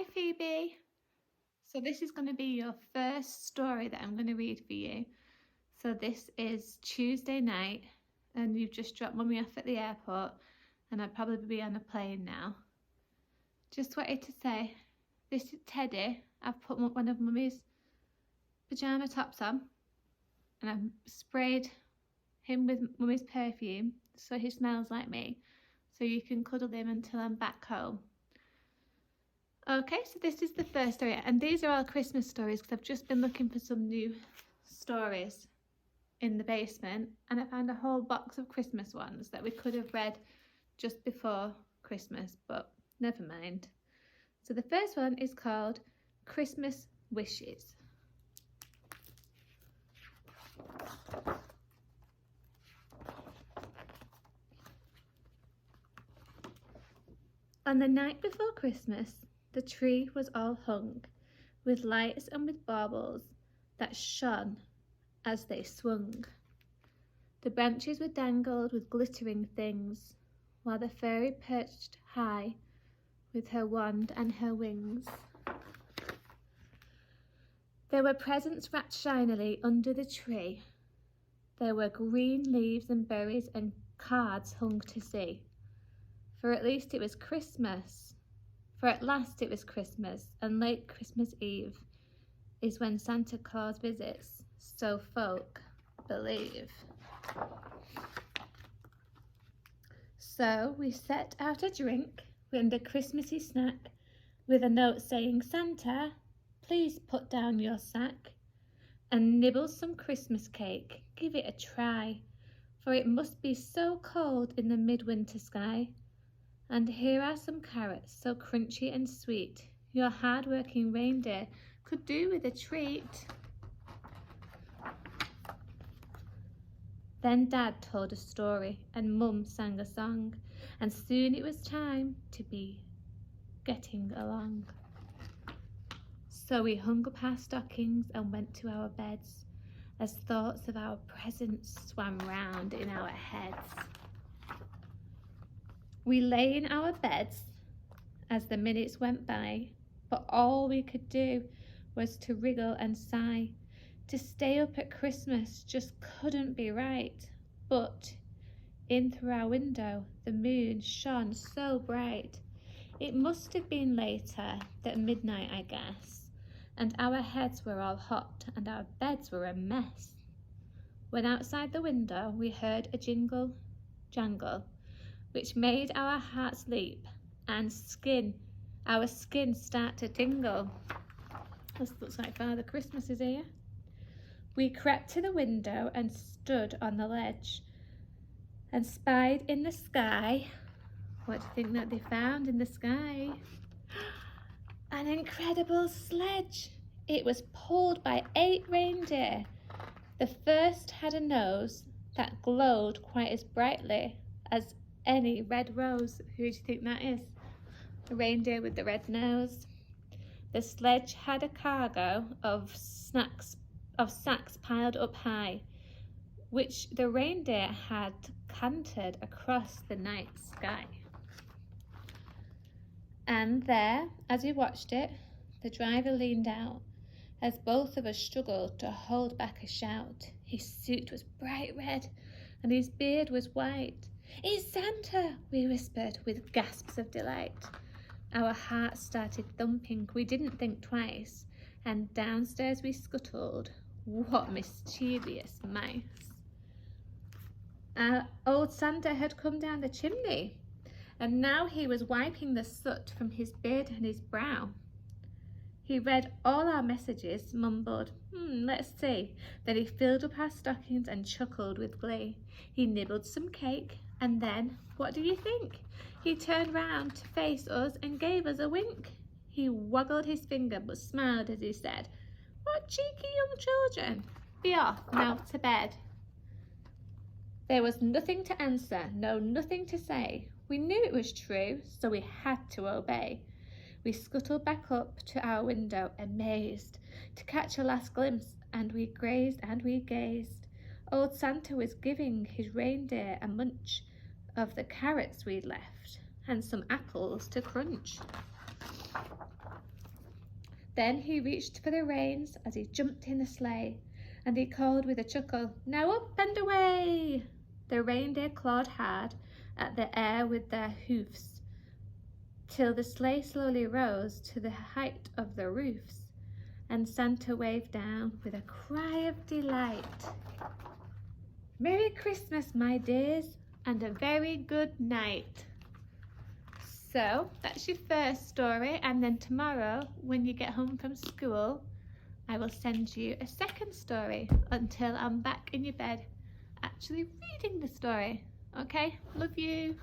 Hi Phoebe. So this is going to be your first story that I'm going to read for you. So this is Tuesday night and you've just dropped mummy off at the airport and I'd probably be on a plane now. Just wanted to say, this is Teddy. I've put one of mummy's pyjama tops on and I've sprayed him with mummy's perfume so he smells like me, so you can cuddle him until I'm back home. Okay, so this is the first story, and these are all Christmas stories because I've just been looking for some new stories in the basement and I found a whole box of Christmas ones that we could have read just before Christmas, but never mind. So the first one is called Christmas Wishes. On the night before Christmas, the tree was all hung with lights and with baubles that shone as they swung. The branches were dangled with glittering things, while the fairy perched high with her wand and her wings. There were presents wrapped shinily under the tree. There were green leaves and berries and cards hung to see. For at least it was Christmas. For at last it was Christmas, and late Christmas Eve is when Santa Claus visits, so folk believe. So we set out a drink and a Christmassy snack with a note saying, Santa, please put down your sack and nibble some Christmas cake, give it a try, for it must be so cold in the midwinter sky. And here are some carrots, so crunchy and sweet, your hard-working reindeer could do with a treat. Then Dad told a story and Mum sang a song, and soon it was time to be getting along. So we hung up our stockings and went to our beds, as thoughts of our presents swam round in our heads. We lay in our beds as the minutes went by, but all we could do was to wriggle and sigh. To stay up at Christmas just couldn't be right. But in through our window the moon shone so bright. It must have been later than midnight, I guess, and our heads were all hot and our beds were a mess. When outside the window we heard a jingle jangle, which made our hearts leap and our skin start to tingle. This looks like Father Christmas is here. We crept to the window and stood on the ledge and spied in the sky. What do you think that they found in the sky? An incredible sledge. It was pulled by 8 reindeer. The first had a nose that glowed quite as brightly as any red rose. Who do you think that is? The reindeer with the red nose. The sledge had a cargo of sacks piled up high, which the reindeer had cantered across the night sky. And there, as we watched it, the driver leaned out as both of us struggled to hold back a shout. His suit was bright red and his beard was white. It's Santa, we whispered with gasps of delight. Our hearts started thumping, we didn't think twice, and downstairs we scuttled. What mischievous mice. Old Santa had come down the chimney, and now he was wiping the soot from his beard and his brow. He read all our messages, mumbled, let's see. Then he filled up our stockings and chuckled with glee. He nibbled some cake, and then, what do you think? He turned round to face us and gave us a wink. He waggled his finger but smiled as he said, what cheeky young children, be off now to bed. There was nothing to answer, no, nothing to say. We knew it was true, so we had to obey. We scuttled back up to our window, amazed to catch a last glimpse, and we grazed and we gazed. Old Santa was giving his reindeer a munch of the carrots we'd left, and some apples to crunch. Then he reached for the reins as he jumped in the sleigh, and he called with a chuckle, "Now up and away!" The reindeer clawed hard at the air with their hoofs, till the sleigh slowly rose to the height of the roofs, and Santa waved down with a cry of delight. Merry Christmas, my dears, and a very good night. So that's your first story, and then tomorrow when you get home from school I will send you a second story until I'm back in your bed actually reading the story. Okay, love you.